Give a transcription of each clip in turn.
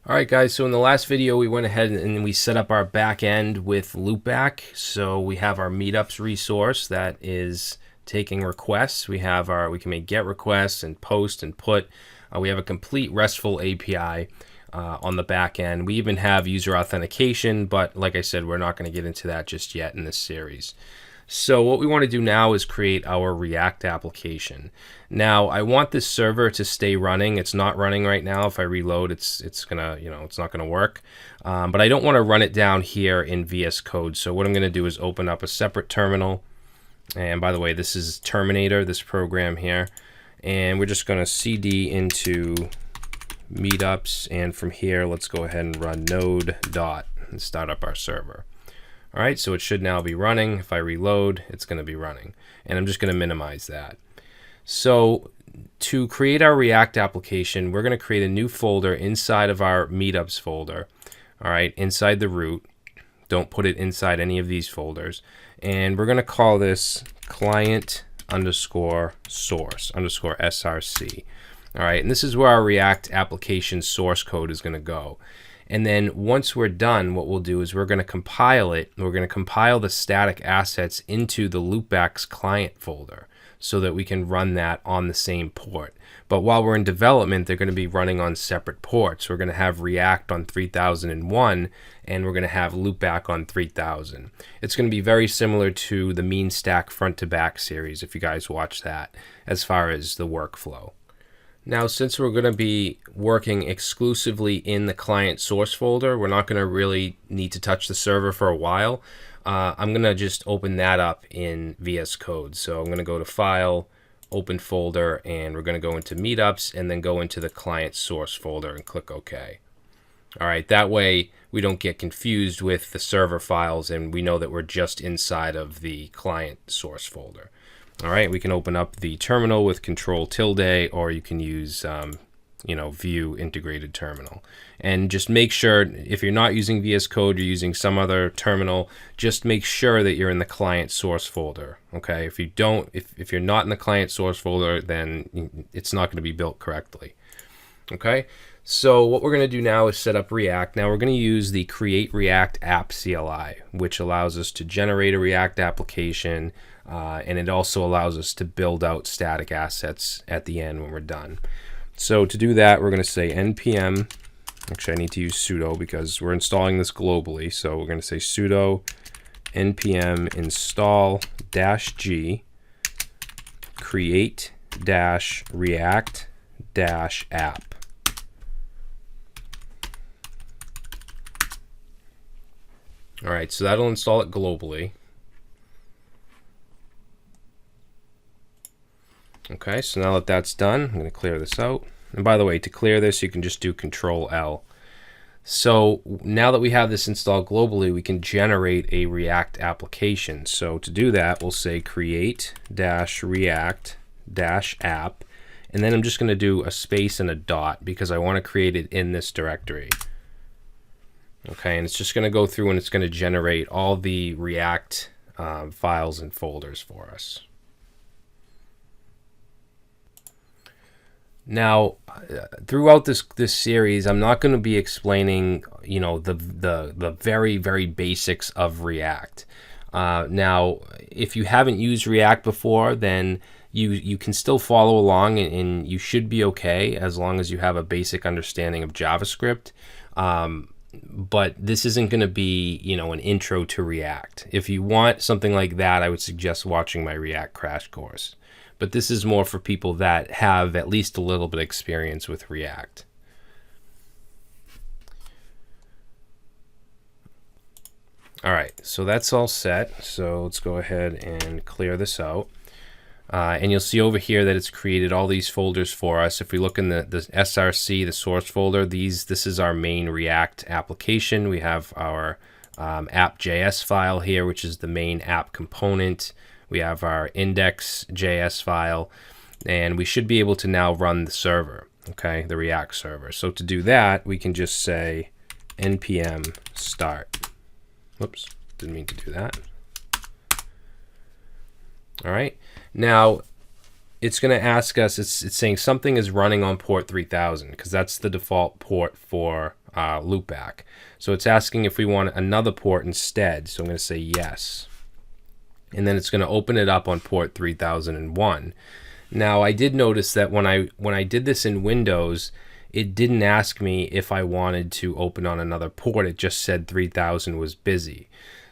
All right, guys, so in the last video, we went ahead and we set up our back end with LoopBack. So we have our Meetups resource that is taking requests. We can make GET requests and post and put. We have a complete RESTful API on the back end. We even have user authentication, but like I said, we're not going to get into that just yet in this series. So what we want to do now is create our React application. Now I want this server to stay running. It's not running right now. If I reload, it's not gonna work. But I don't want to run it down here in VS Code. So what I'm going to do is open up a separate terminal. And by the way, this is Terminator, this program here. And we're just going to cd into Meetups, and from here, let's go ahead and run node dot and start up our server. All right, so it should now be running. If I reload, it's going to be running. And I'm just going to minimize that. So to create our React application, we're going to create a new folder inside of our Meetups folder. All right, inside the root. Don't put it inside any of these folders. And we're going to call this client underscore source underscore src. All right, and this is where our React application source code is going to go. And then once we're done, what we'll do is we're going to compile it. We're going to compile the static assets into the LoopBack's client folder so that we can run that on the same port. But while we're in development, they're going to be running on separate ports. We're going to have React on 3001, and we're going to have LoopBack on 3000. It's going to be very similar to the Mean Stack Front to Back series, if you guys watch that, as far as the workflow. Now, since we're going to be working exclusively in the client source folder, we're not going to really need to touch the server for a while. I'm going to just open that up in VS Code. So I'm going to go to File, Open Folder, and we're going to go into Meetups and then go into the client source folder and click OK. All right, that way we don't get confused with the server files and we know that we're just inside of the client source folder. All right, we can open up the terminal with Control tilde, or you can use, View Integrated Terminal. And just make sure, if you're not using VS Code, you're using some other terminal, just make sure that you're in the client source folder. Okay, if you don't, if you're not in the client source folder, then it's not going to be built correctly. Okay, so what we're going to do now is set up React. Now we're going to use the Create React App Cli, which allows us to generate a React application. And it also allows us to build out static assets at the end when we're done. So to do that, we're going to say npm. Actually, I need to use sudo because we're installing this globally. So we're going to say sudo npm install -g create -react -app. All right, so that'll install it globally. Okay, so now that that's done, I'm going to clear this out. And by the way, to clear this, you can just do Control L. So now that we have this installed globally, we can generate a React application. So to do that, we'll say create -react -app. And then I'm just going to do a space and a dot because I want to create it in this directory. Okay, and it's just going to go through and it's going to generate all the React files and folders for us. Now, throughout this series, I'm not going to be explaining, the very, very basics of React. Now, if you haven't used React before, then you can still follow along and you should be okay as long as you have a basic understanding of JavaScript. But this isn't going to be, an intro to React. If you want something like that, I would suggest watching my React crash course. But this is more for people that have at least a little bit of experience with React. All right, so that's all set. So let's go ahead and clear this out. And you'll see over here that it's created all these folders for us. If we look in the src, the source folder, this is our main React application. We have our app.js file here, which is the main app component. We have our index.js file, and we should be able to now run the server, okay, the React server. So to do that, we can just say npm start. Whoops, didn't mean to do that. All right, now it's going to ask us, it's saying something is running on port 3000 because that's the default port for LoopBack. So it's asking if we want another port instead. So I'm going to say yes. And then it's going to open it up on port 3001. Now I did notice that when I did this in Windows, it didn't ask me if I wanted to open on another port. It just said 3000 was busy.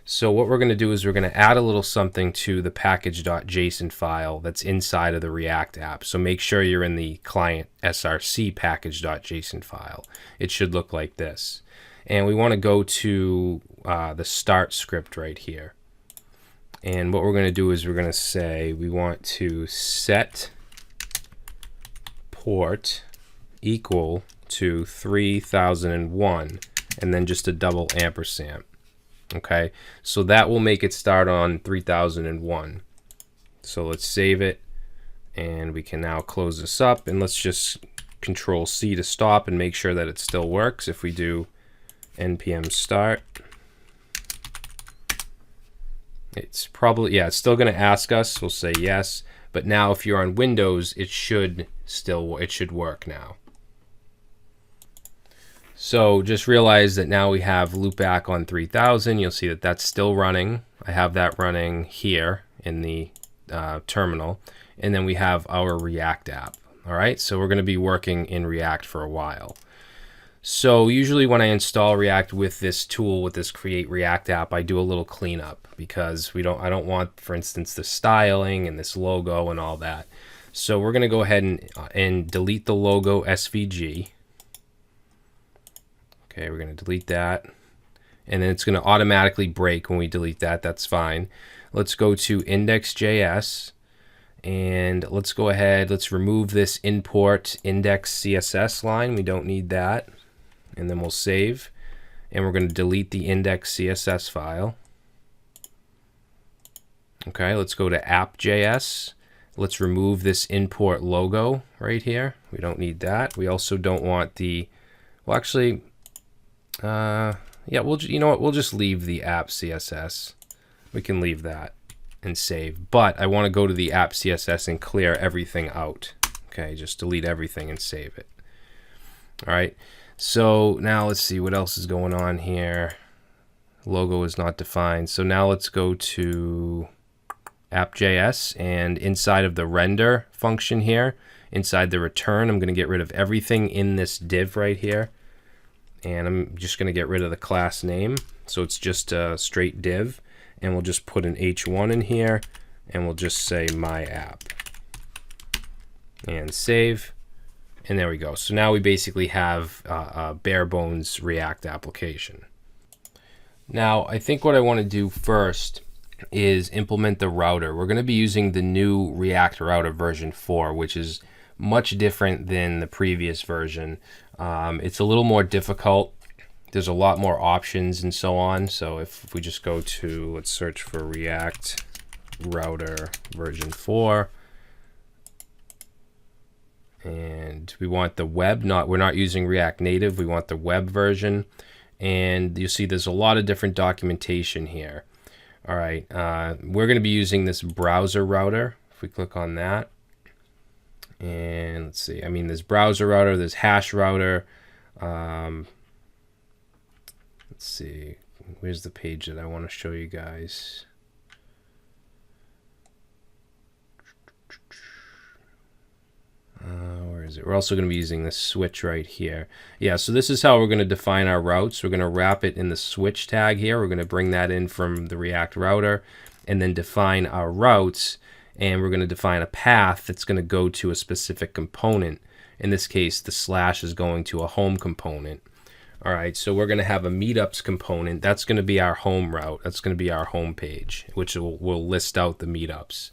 So what we're going to do is we're going to add a little something to the package.json file that's inside of the React app. So make sure you're in the client src package.json file. It should look like this. And we want to go to the start script right here. And what we're going to do is we're going to say we want to set port equal to 3001 and then just a double ampersand. Okay, so that will make it start on 3001. So let's save it, and we can now close this up, and let's just Control C to stop and make sure that it still works. If we do npm start, it's probably, yeah, it's still going to ask us. We'll say yes, but now if you're on Windows, it should work now. So just realize that now we have LoopBack on 3000. You'll see that that's still running. I have that running here in the terminal. And then we have our React app. All right, so we're going to be working in React for a while. So usually when I install React with this tool, with this Create React app, I do a little cleanup because I don't want, for instance, the styling and this logo and all that. So we're going to go ahead and delete the logo SVG. Okay, we're going to delete that, and then it's going to automatically break when we delete that. That's fine. Let's go to index.js, and let's go ahead. Let's remove this import index CSS line. We don't need that. And then we'll save, and we're going to delete the index CSS file. Okay, let's go to app.js. Let's remove this import logo right here. We don't need that. We also don't want the, well, actually, yeah, you know what? We'll just leave the app CSS. We can leave that and save. But I want to go to the app CSS and clear everything out. Okay, just delete everything and save it. All right. So now let's see what else is going on here. Logo is not defined. So now let's go to app.js, and inside of the render function here, inside the return, I'm going to get rid of everything in this div right here. And I'm just going to get rid of the class name. So it's just a straight div. And we'll just put an h1 in here. And we'll just say my app. And save. And there we go. So now we basically have a bare bones React application. Now, I think what I want to do first is implement the router. We're going to be using the new React router version 4, which is much different than the previous version. It's a little more difficult. There's a lot more options and so on. So if we just go to, let's search for React router version 4. And we want the web, we're not using React Native, we want the web version. And you see there's a lot of different documentation here. All right, we're going to be using this browser router. If we click on that, and let's see, I mean, there's browser router, there's hash router. Let's see, where's the page that I want to show you guys? Where is it? We're also going to be using this switch right here. Yeah, so this is how we're going to define our routes. We're going to wrap it in the switch tag here. We're going to bring that in from the React router and then define our routes. And we're going to define a path that's going to go to a specific component. In this case, the slash is going to a home component. All right, so we're going to have a Meetups component. That's going to be our home route. That's going to be our home page, which will list out the meetups.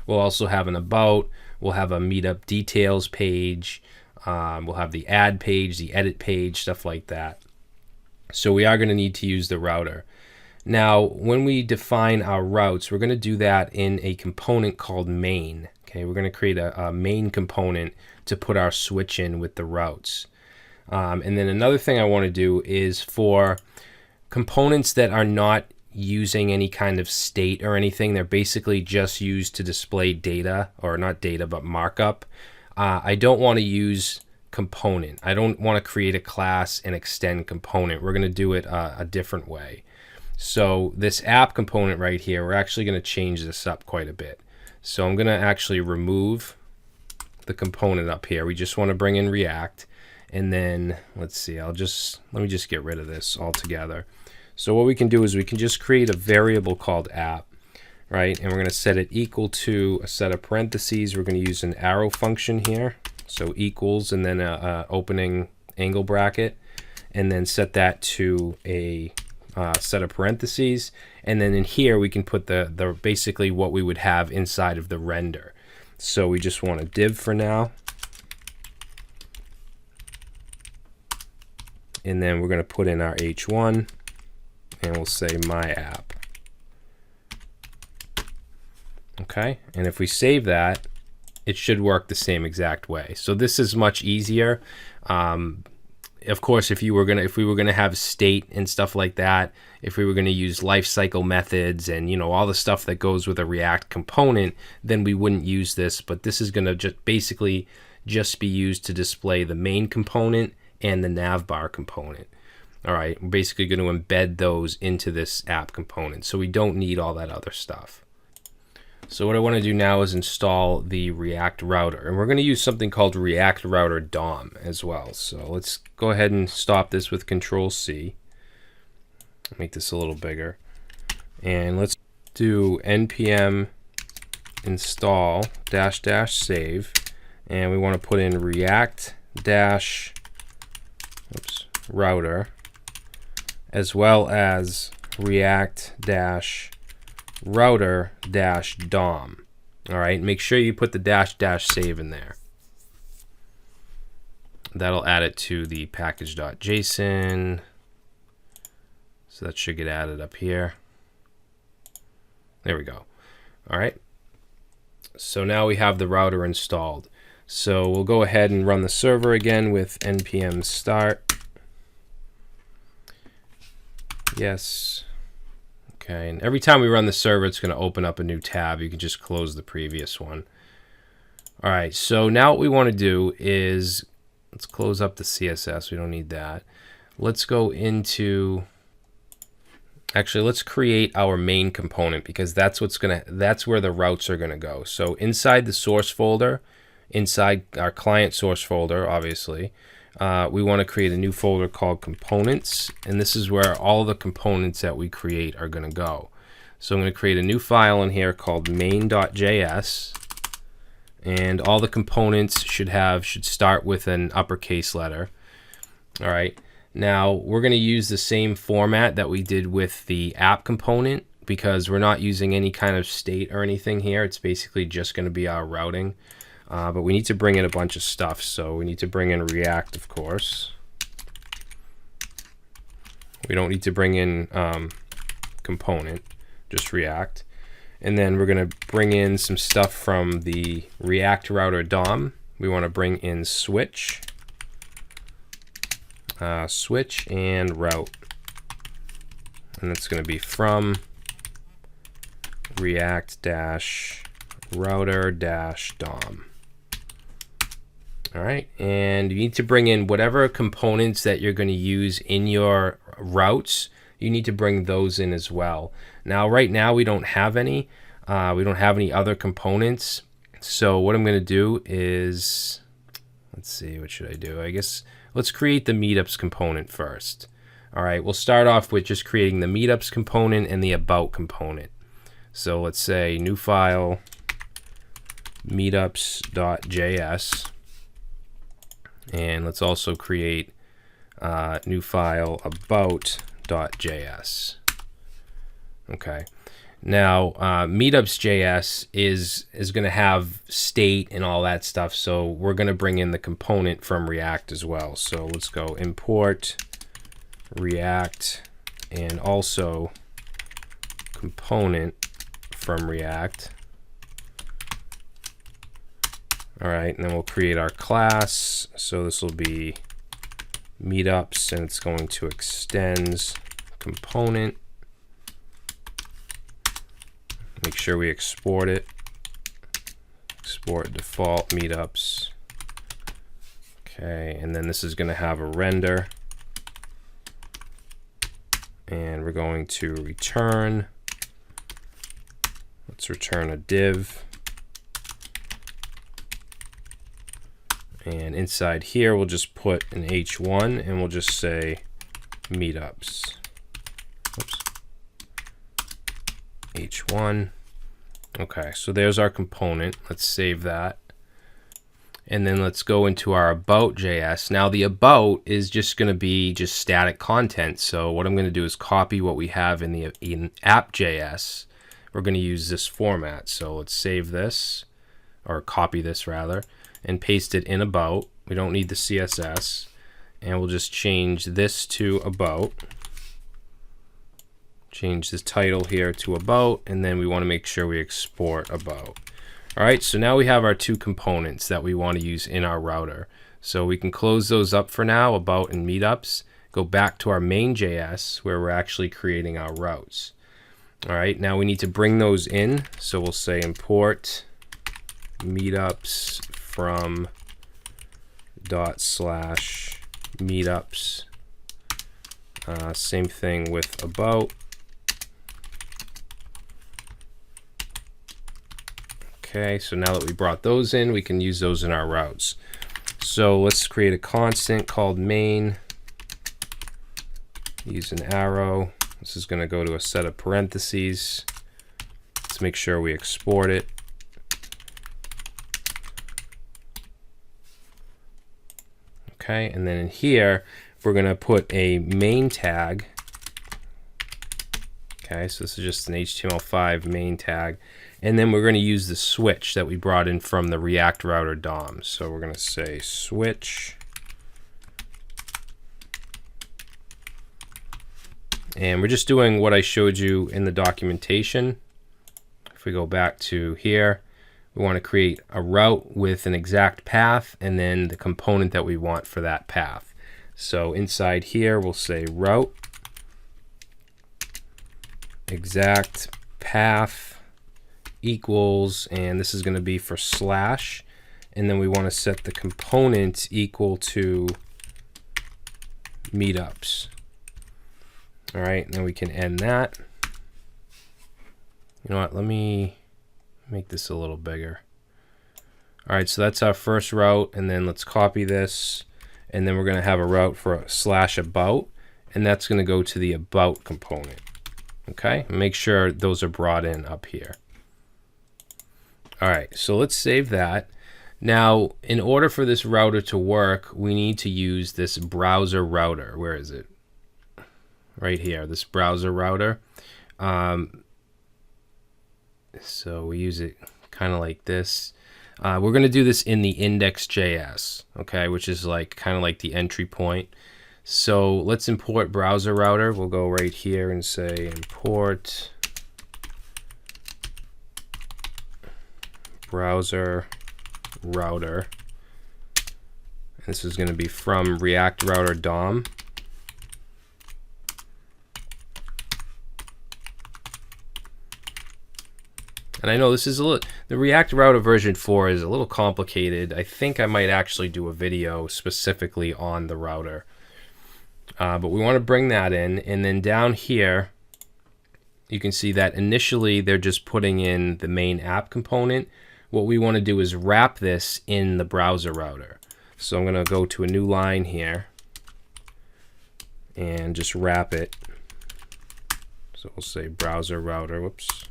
We'll also have an about. We'll have a meetup details page. We'll have the add page, the edit page, stuff like that. So we are going to need to use the router. Now, when we define our routes, we're going to do that in a component called main. Okay, we're going to create a main component to put our switch in with the routes. And then another thing I want to do is for components that are not using any kind of state or anything. They're basically just used to display data, or not data, but markup. I don't want to use component. I don't want to create a class and extend component. We're going to do it a different way. So this app component right here, we're actually going to change this up quite a bit. So I'm going to actually remove the component up here. We just want to bring in React. And then let's see, let me just get rid of this altogether. So what we can do is we can just create a variable called app, right? And we're going to set it equal to a set of parentheses. We're going to use an arrow function here. So equals and then a opening angle bracket, and then set that to a set of parentheses. And then in here we can put the basically what we would have inside of the render. So we just want a div for now. And then we're going to put in our h1, and we'll say my app. Okay, and if we save that, it should work the same exact way. So this is much easier. Of course, if we were gonna have state and stuff like that, if we were gonna use lifecycle methods and all the stuff that goes with a React component, then we wouldn't use this. But this is gonna basically be used to display the main component and the Navbar component. All right, we're basically going to embed those into this app component, so we don't need all that other stuff. So what I want to do now is install the React router, and we're going to use something called React Router DOM as well. So let's go ahead and stop this with Control-C. Make this a little bigger, and let's do npm install -- save, and we want to put in React router, as well as React router DOM. All right, make sure you put the -- save in there. That'll add it to the package.json. So that should get added up here. There we go. All right. So now we have the router installed. So we'll go ahead and run the server again with npm start. Yes. Okay, and every time we run the server, it's going to open up a new tab. You can just close the previous one. All right, so now what we want to do is, let's close up the CSS. We don't need that. Let's go into, actually, let's create our main component, because that's where the routes are going to go. So inside the source folder, inside our client source folder, obviously, we want to create a new folder called components, and this is where all the components that we create are going to go. So I'm going to create a new file in here called main.js, and all the components should start with an uppercase letter. All right, now we're going to use the same format that we did with the app component, because we're not using any kind of state or anything here. It's basically just going to be our routing. But we need to bring in a bunch of stuff. So we need to bring in React, of course. We don't need to bring in component, just React. And then we're going to bring in some stuff from the React Router DOM. We want to bring in switch, and route. And it's going to be from React router DOM. All right, and you need to bring in whatever components that you're going to use in your routes. You need to bring those in as well. Now, right now, we don't have any. We don't have any other components. So what I'm going to do is, let's see, what should I do? I guess let's create the Meetups component first. All right, we'll start off with just creating the Meetups component and the About component. So let's say new file, meetups.js. And let's also create a new file about.js. Okay. Now, Meetups.js is going to have state and all that stuff. So we're going to bring in the component from React as well. So let's go import React and also component from React. All right, and then we'll create our class. So this will be Meetups, and it's going to extends component. Make sure we export it. Export default meetups. Okay, and then this is going to have a render. And we're going to return. Let's return a div. And inside here, we'll just put an h1 and we'll just say meetups. Oops. h1. Okay, so there's our component. Let's save that. And then let's go into our about.js. Now the about is just going to be just static content. So what I'm going to do is copy what we have in app.js. We're going to use this format. So let's save this, or copy this rather, and paste it in about. We don't need the CSS. And we'll just change this to about. Change the title here to about, and then we want to make sure we export about. All right, so now we have our two components that we want to use in our router. So we can close those up for now, about and meetups. Go back to our main.js where we're actually creating our routes. All right, now we need to bring those in. So we'll say import meetups from ./meetups. Same thing with about. Okay, so now that we brought those in, we can use those in our routes. So let's create a constant called main. Use an arrow. This is going to go to a set of parentheses. Let's make sure we export it. Okay, and then in here, we're going to put a main tag. Okay, so this is just an HTML5 main tag. And then we're going to use the switch that we brought in from the React router DOM. So we're going to say switch. And we're just doing what I showed you in the documentation. If we go back to here, we want to create a route with an exact path and then the component that we want for that path. So inside here, we'll say route exact path equals, and this is going to be for slash, and then we want to set the component equal to meetups. All right, now we can end that. You know what, let me make this a little bigger. All right, so that's our first route, and then let's copy this, and then we're going to have a route for a /about, and that's going to go to the about component. Okay, make sure those are brought in up here. All right, so let's save that. Now, in order for this router to work, we need to use this browser router. Where is it? Right here, this browser router. So we use it kind of like this. We're going to do this in the index.js, okay, which is like kind of like the entry point. So let's import browser router. We'll go right here and say import browser router. This is going to be from React router DOM. And I know this is the React router version 4 is a little complicated. I think I might actually do a video specifically on the router. But we want to bring that in, and then down here you can see that initially they're just putting in the main app component. What we want to do is wrap this in the browser router. So I'm going to go to a new line here and just wrap it. So we'll say browser router, whoops.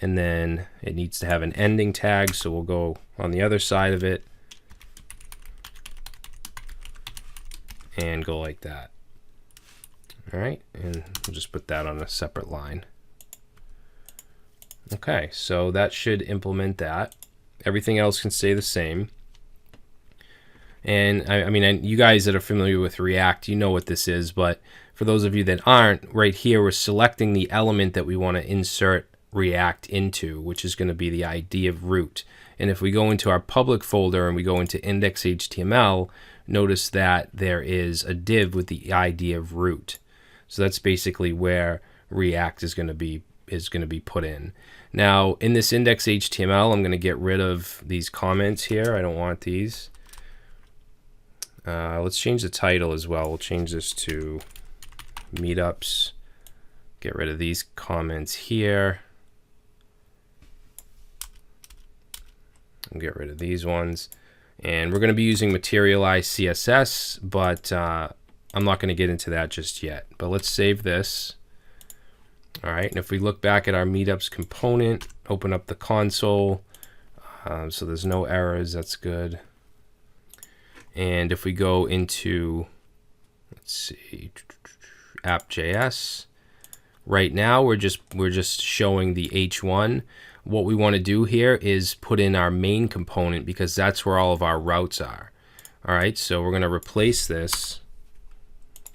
And then it needs to have an ending tag, so we'll go on the other side of it and go like that. All right, and we'll just put that on a separate line. Okay, so that should implement that. Everything else can stay the same. And I mean, you guys that are familiar with React, you know what this is, but for those of you that aren't, right here we're selecting the element that we want to insert React into, which is going to be the ID of root. And if we go into our public folder and we go into index.html, notice that there is a div with the ID of root. So that's basically where React is going to be put in. Now in this index HTML, I'm going to get rid of these comments here. I don't want these. Let's change the title as well. We'll change this to Meetups. Get rid of these comments here. And get rid of these ones. And we're going to be using Materialized CSS, but I'm not going to get into that just yet. But let's save this. All right, and if we look back at our Meetups component, open up the console, so there's no errors, that's good. And if we go into, let's see, app.js, right now we're just showing the H1. What we want to do here is put in our main component because that's where all of our routes are. All right, so we're going to replace this.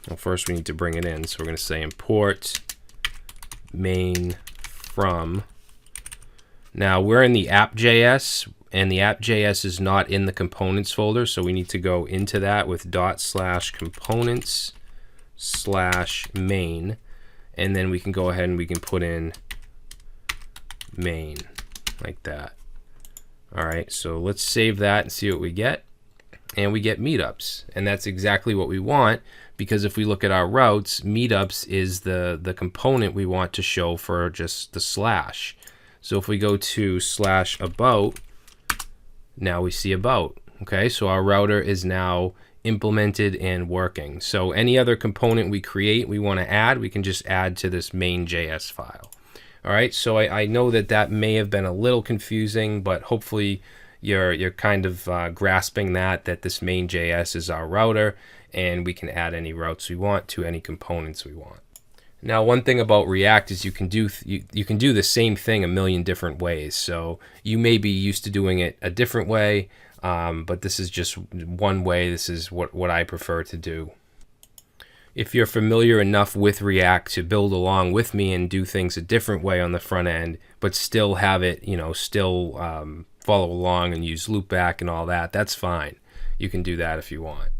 Well, first we need to bring it in, so we're going to say import main from. Now we're in the app.js, and the app.js is not in the components folder, so we need to go into that with ./components/main, and then we can go ahead and we can put in main like that. All right, so let's save that and see what we get. And we get Meetups, and that's exactly what we want, because if we look at our routes, Meetups is the component we want to show for just the slash. So if we go to /about, now we see about. Okay, so our router is now implemented and working. So any other component we create, we want to add, we can just add to this main.js file. All right, so I know that may have been a little confusing, but hopefully you're kind of grasping that this main.js is our router, and we can add any routes we want to any components we want. Now, one thing about React is you can do the same thing a million different ways. So you may be used to doing it a different way, but this is just one way. This is what I prefer to do. If you're familiar enough with React to build along with me and do things a different way on the front end, but still have it, still follow along and use LoopBack and all that, that's fine. You can do that if you want.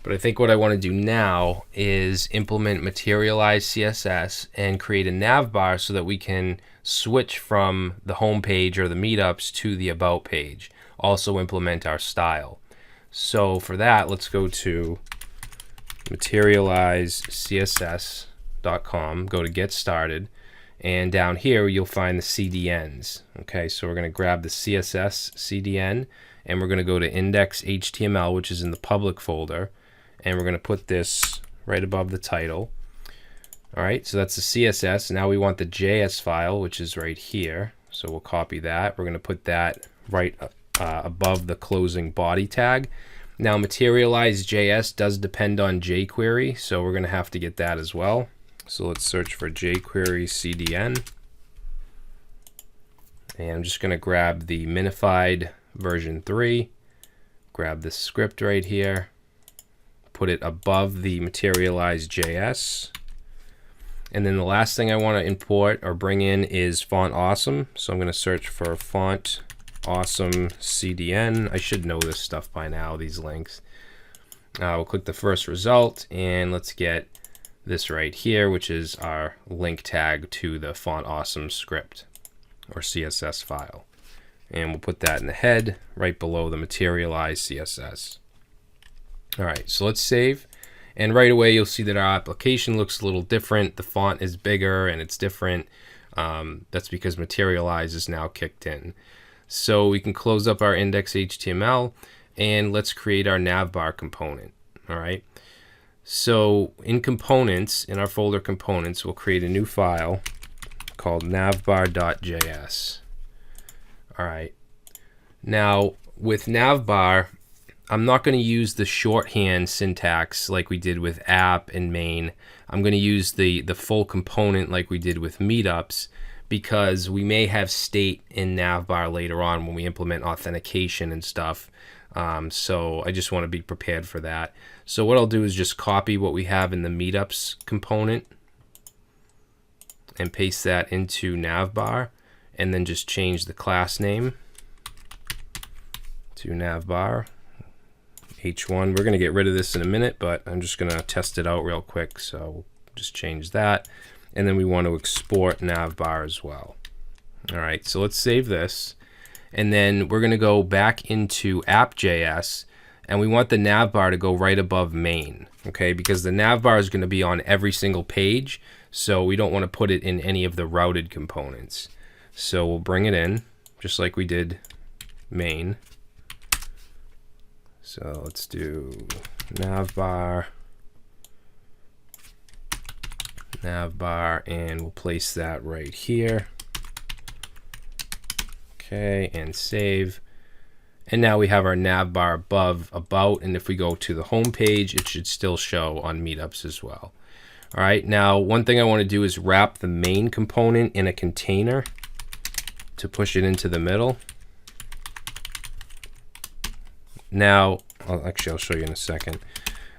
But I think what I want to do now is implement Materialized CSS and create a navbar so that we can switch from the home page or the meetups to the about page. Also implement our style. So for that, let's go to materializedcss.com, go to get started, and down here you'll find the CDNs. Okay, so we're going to grab the CSS CDN, and we're going to go to index.html, which is in the public folder, and we're going to put this right above the title. All right, so that's the CSS. Now we want the JS file, which is right here. So we'll copy that. We're going to put that right above the closing body tag. Now Materialized JS does depend on jQuery, so we're going to have to get that as well. So let's search for jQuery CDN. And I'm just going to grab the minified version 3, grab this script right here, put it above the Materialized JS. And then the last thing I want to import or bring in is Font Awesome. So I'm going to search for Font Awesome CDN. I should know this stuff by now, these links. We'll click the first result, and let's get this right here, which is our link tag to the Font Awesome script or CSS file. And we'll put that in the head right below the Materialized CSS. All right, so let's save. And right away, you'll see that our application looks a little different. The font is bigger and it's different. That's because Materialize is now kicked in. So we can close up our index.html, and let's create our Navbar component. All right. So in components, in our folder components, we'll create a new file called navbar.js. All right. Now with Navbar, I'm not going to use the shorthand syntax like we did with app and main. I'm going to use the full component like we did with meetups, because we may have state in Navbar later on when we implement authentication and stuff. So I just want to be prepared for that. So what I'll do is just copy what we have in the meetups component and paste that into Navbar, and then just change the class name to Navbar. H1. We're going to get rid of this in a minute, but I'm just going to test it out real quick. So we'll just change that. And then we want to export Navbar as well. All right, so let's save this. And then we're going to go back into app.js, and we want the navbar to go right above main, okay? Because the navbar is going to be on every single page, so we don't want to put it in any of the routed components. So we'll bring it in, just like we did main. So let's do navbar, and we'll place that right here. Okay, and save. And now we have our navbar above about, and if we go to the home page, it should still show on Meetups as well. All right, now one thing I want to do is wrap the main component in a container to push it into the middle. Now, actually, I'll show you in a second.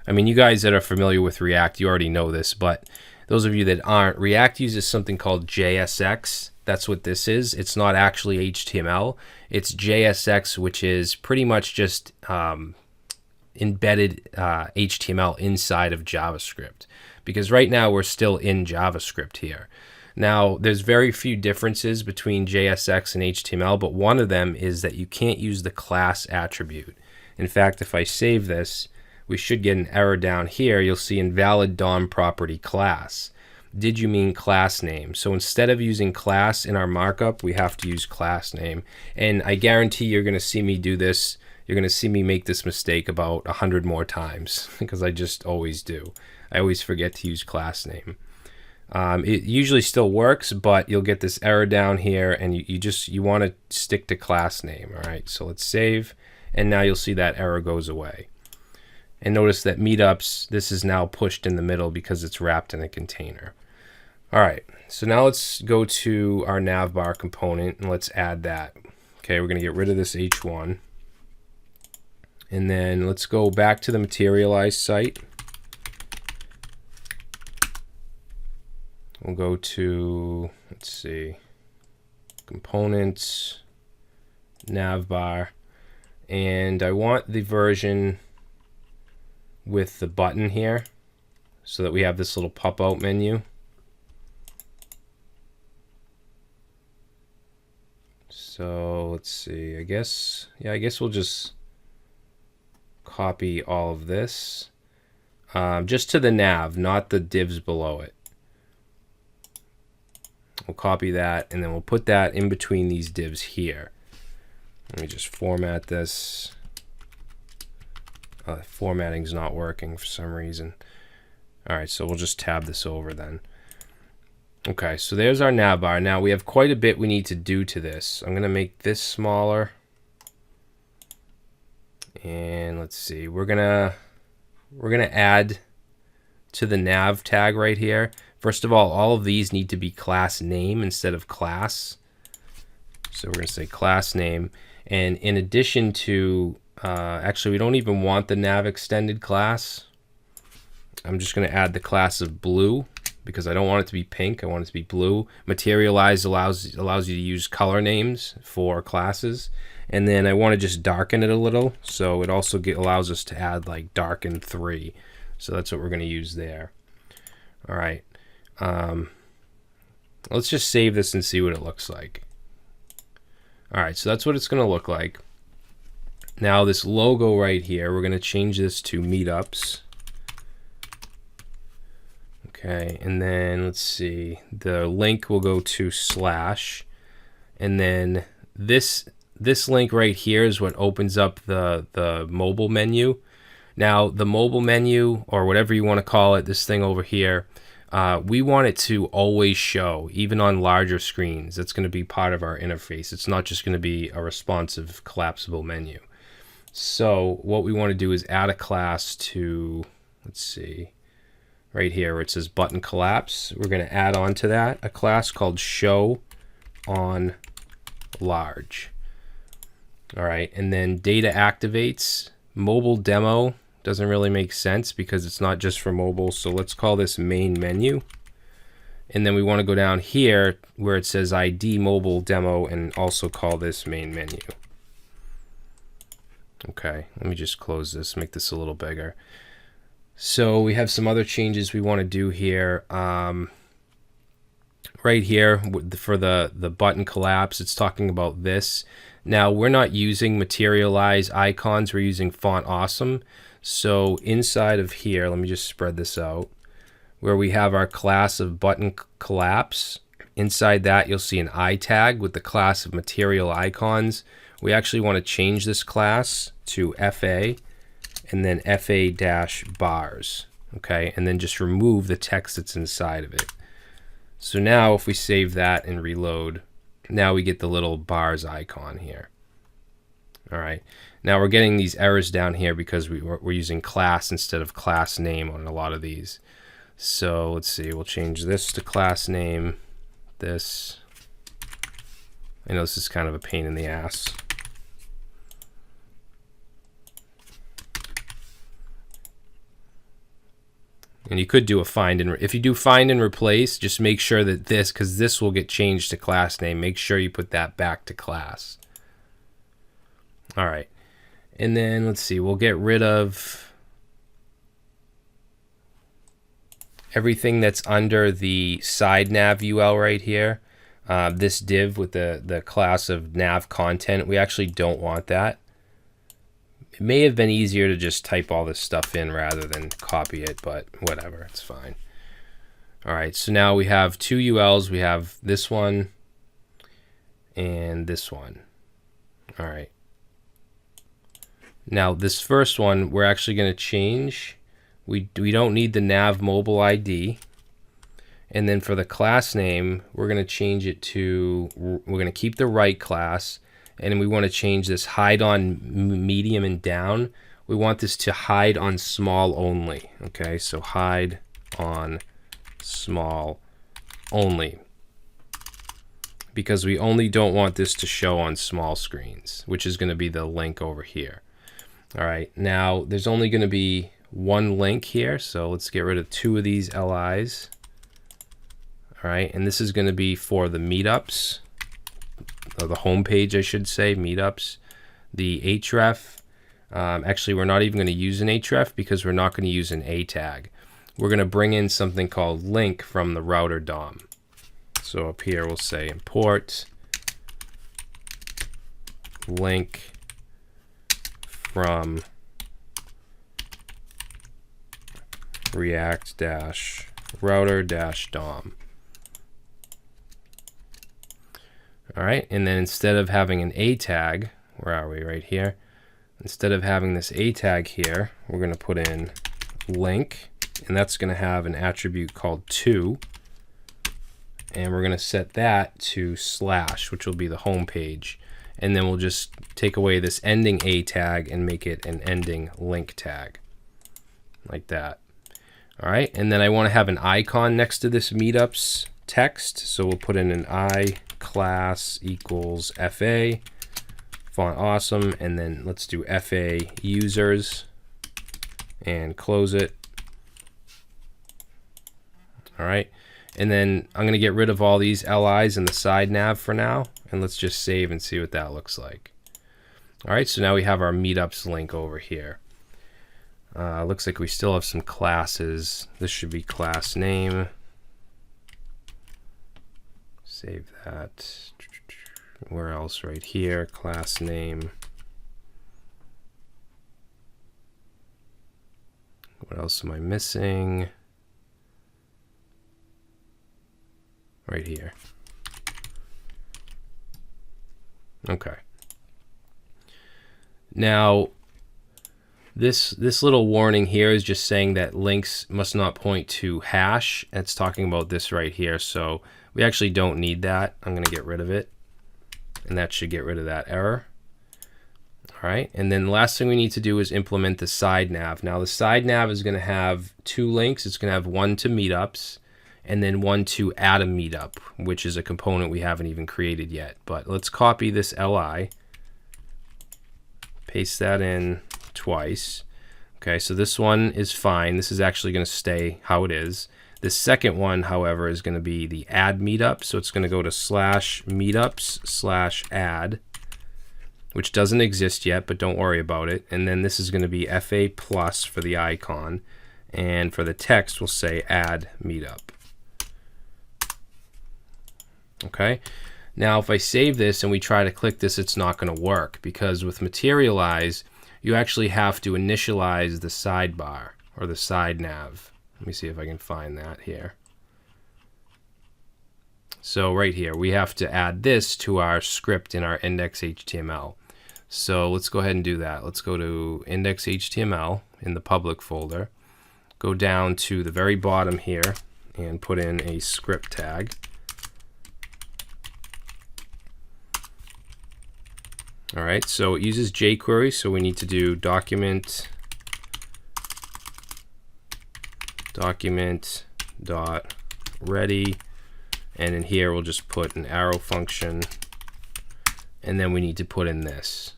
I mean, you guys that are familiar with React, you already know this, but those of you that aren't, React uses something called JSX. That's what this is. It's not actually HTML. It's JSX, which is pretty much just embedded HTML inside of JavaScript. Because right now we're still in JavaScript here. Now, there's very few differences between JSX and HTML, but one of them is that you can't use the class attribute. In fact, if I save this, we should get an error down here. You'll see invalid DOM property class. Did you mean class name? So instead of using class in our markup, we have to use class name. And I guarantee you're going to see me do this. You're going to see me make this mistake about 100 more times because I just always do. I always forget to use class name. It usually still works, but you'll get this error down here, and you want to stick to class name. All right, so let's save, and now you'll see that error goes away. And notice that Meetups, this is now pushed in the middle because it's wrapped in a container. All right, so now let's go to our Navbar component and let's add that. Okay, we're going to get rid of this H1. And then let's go back to the Materialized site. We'll go to, let's see, components, Navbar, and I want the version with the button here so that we have this little pop-out menu. So let's see, I guess we'll just copy all of this just to the nav, not the divs below it. We'll copy that, and then we'll put that in between these divs here. Let me just format this. Formatting's not working for some reason. All right, so we'll just tab this over then. Okay, so there's our navbar. Now we have quite a bit we need to do to this. I'm going to make this smaller. And let's see, we're gonna add to the nav tag right here. First of all of these need to be class name instead of class. So we're gonna say class name. And in addition to, actually we don't even want the nav extended class. I'm just gonna add the class of blue because I don't want it to be pink, I want it to be blue. Materialize allows you to use color names for classes. And then I want to just darken it a little, so it also allows us to add like darken 3. So that's what we're going to use there. All right. Let's just save this and see what it looks like. All right, so that's what it's going to look like. Now this logo right here, we're going to change this to Meetups. Okay, and then let's see, the link will go to /, and then this link right here is what opens up the mobile menu. Now the mobile menu, or whatever you want to call it, this thing over here, we want it to always show, even on larger screens. That's going to be part of our interface. It's not just going to be a responsive collapsible menu. So what we want to do is add a class to, let's see, right here where it says button collapse. We're going to add on to that a class called show on large. All right, and then data activates. Mobile demo doesn't really make sense because it's not just for mobile, so let's call this main menu. And then we want to go down here where it says ID mobile demo and also call this main menu. Okay, let me just close this, make this a little bigger. So we have some other changes we want to do here. We're right here for the button collapse, it's talking about this. Now we're not using materialize icons, we're using font awesome. So inside of here, let me just spread this out, where we have our class of button collapse. Inside that, you'll see an I tag with the class of material icons. We actually want to change this class to FA and then FA-bars, okay? And then just remove the text that's inside of it. So now if we save that and reload, now we get the little bars icon here. All right, now we're getting these errors down here because we're using class instead of class name on a lot of these. So let's see, we'll change this to class name, this. I know this is kind of a pain in the ass. And you could do a find and if you do find and replace, just make sure that this, because this will get changed to class name, make sure you put that back to class. All right, and then let's see, we'll get rid of everything that's under the Side Nav UL right here. This div with the class of nav content, we actually don't want that. It may have been easier to just type all this stuff in rather than copy it, but whatever, it's fine. All right, so now we have two ULs. We have this one and this one. All right. Now this first one, we're actually going to change. We don't need the nav mobile ID. And then for the class name, we're going to change it to, we're going to keep the right class. And we want to change this hide on medium and down. We want this to hide on small only. Okay, so hide on small only. Because we only don't want this to show on small screens, which is going to be the link over here. All right, now there's only going to be one link here, so let's get rid of two of these LIs. All right, and this is going to be for the meetups, or the home page, I should say, meetups. The href, actually, we're not even going to use an href because we're not going to use an A tag. We're going to bring in something called link from the router DOM. So up here, we'll say import link from React-router-DOM. All right, and then instead of having an A tag, where are we? Right here. Instead of having this A tag here, we're going to put in link, and that's going to have an attribute called to, and we're going to set that to slash, which will be the home page. And then we'll just take away this ending A tag and make it an ending link tag, like that. All right, and then I want to have an icon next to this meetups text, so we'll put in an I class equals FA, font awesome, and then let's do FA users and close it. All right, and then I'm going to get rid of all these LIs in the side nav for now, and let's just save and see what that looks like. All right, so now we have our meetups link over here. Looks like we still have some classes. This should be class name. Save that. Where else? Right here, class name. What else am I missing? Right here. Okay. Now, this little warning here is just saying that links must not point to hash. It's talking about this right here. So we actually don't need that. I'm going to get rid of it. And that should get rid of that error. All right. And then the last thing we need to do is implement the side nav. Now the side nav is going to have two links. It's going to have one to meetups and then one to add a meetup, which is a component we haven't even created yet. But let's copy this LI, paste that in twice. Okay, so this one is fine. This is actually going to stay how it is. The second one, however, is going to be the add meetup. So it's going to go to /meetups/add, which doesn't exist yet, but don't worry about it. And then this is going to be FA plus for the icon. And for the text, we'll say add meetup. Okay. Now, if I save this and we try to click this, it's not going to work, because with Materialize, you actually have to initialize the sidebar or the side nav. Let me see if I can find that here. So right here, we have to add this to our script in our index.html. So let's go ahead and do that. Let's go to index.html in the public folder. Go down to the very bottom here and put in a script tag. All right, so it uses jQuery, so we need to do document dot ready, and in here we'll just put an arrow function, and then we need to put in this.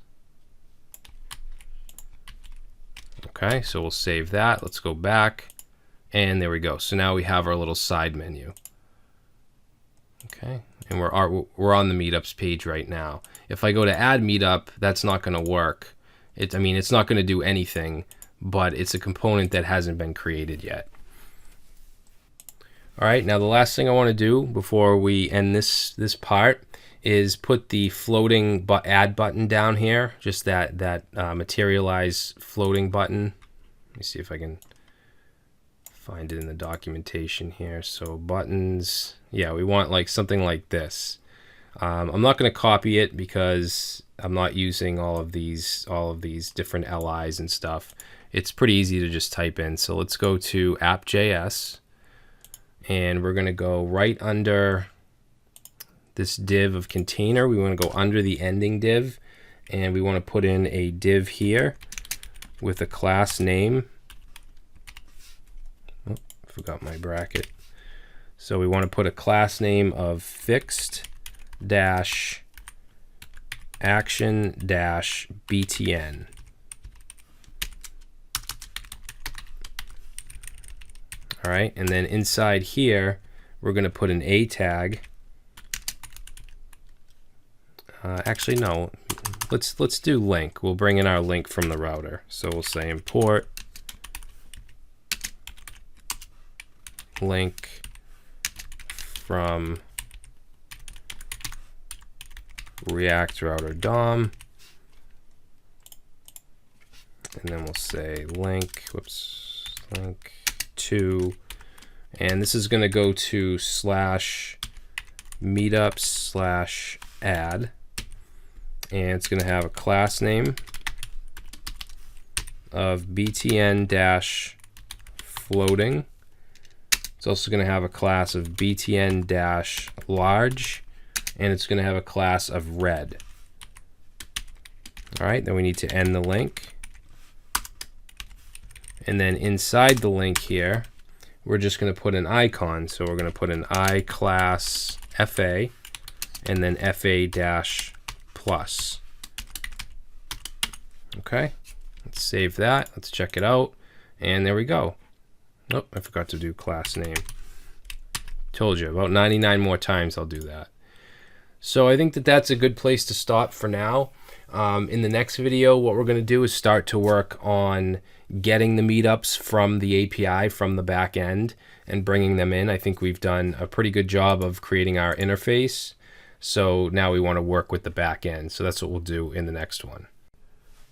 Okay, so we'll save that. Let's go back, and there we go. So now we have our little side menu. Okay, and we're on the Meetups page right now. If I go to add Meetup, that's not going to work. I mean, it's not going to do anything, but it's a component that hasn't been created yet. All right, now the last thing I want to do before we end this part is put the floating add button down here, just that materialize floating button. Let me see if I can find it in the documentation here. So buttons, yeah, we want like something like this. I'm not going to copy it because I'm not using all of these different LIs and stuff. It's pretty easy to just type in. So let's go to app.js, and we're going to go right under this div of container. We want to go under the ending div, and we want to put in a div here with a class name. Oh, forgot my bracket. So we want to put a class name of fixed dash action dash btn. All right, and then inside here we're going to put an a tag. Actually, no. Let's do link. We'll bring in our link from the router. So we'll say import link from React router DOM, and then we'll say link to, and this is going to go to /meetups/add, and it's going to have a class name of btn-floating. It's also going to have a class of btn-large, and it's going to have a class of red. All right, then we need to end the link. And then inside the link here, we're just going to put an icon. So we're going to put an I class FA, and then FA-plus. Okay, let's save that. Let's check it out. And there we go. Oh, I forgot to do class name. Told you, about 99 more times I'll do that. So I think that's a good place to stop for now. In the next video, what we're going to do is start to work on getting the meetups from the API, from the back end, and bringing them in. I think we've done a pretty good job of creating our interface. So now we want to work with the back end. So that's what we'll do in the next one.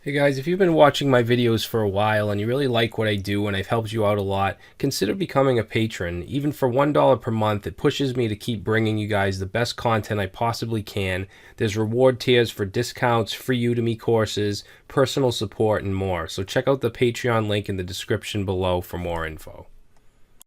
Hey guys, if you've been watching my videos for a while and you really like what I do and I've helped you out a lot, consider becoming a patron. Even for $1 per month, it pushes me to keep bringing you guys the best content I possibly can. There's reward tiers for discounts, free Udemy courses, personal support, and more. So check out the Patreon link in the description below for more info.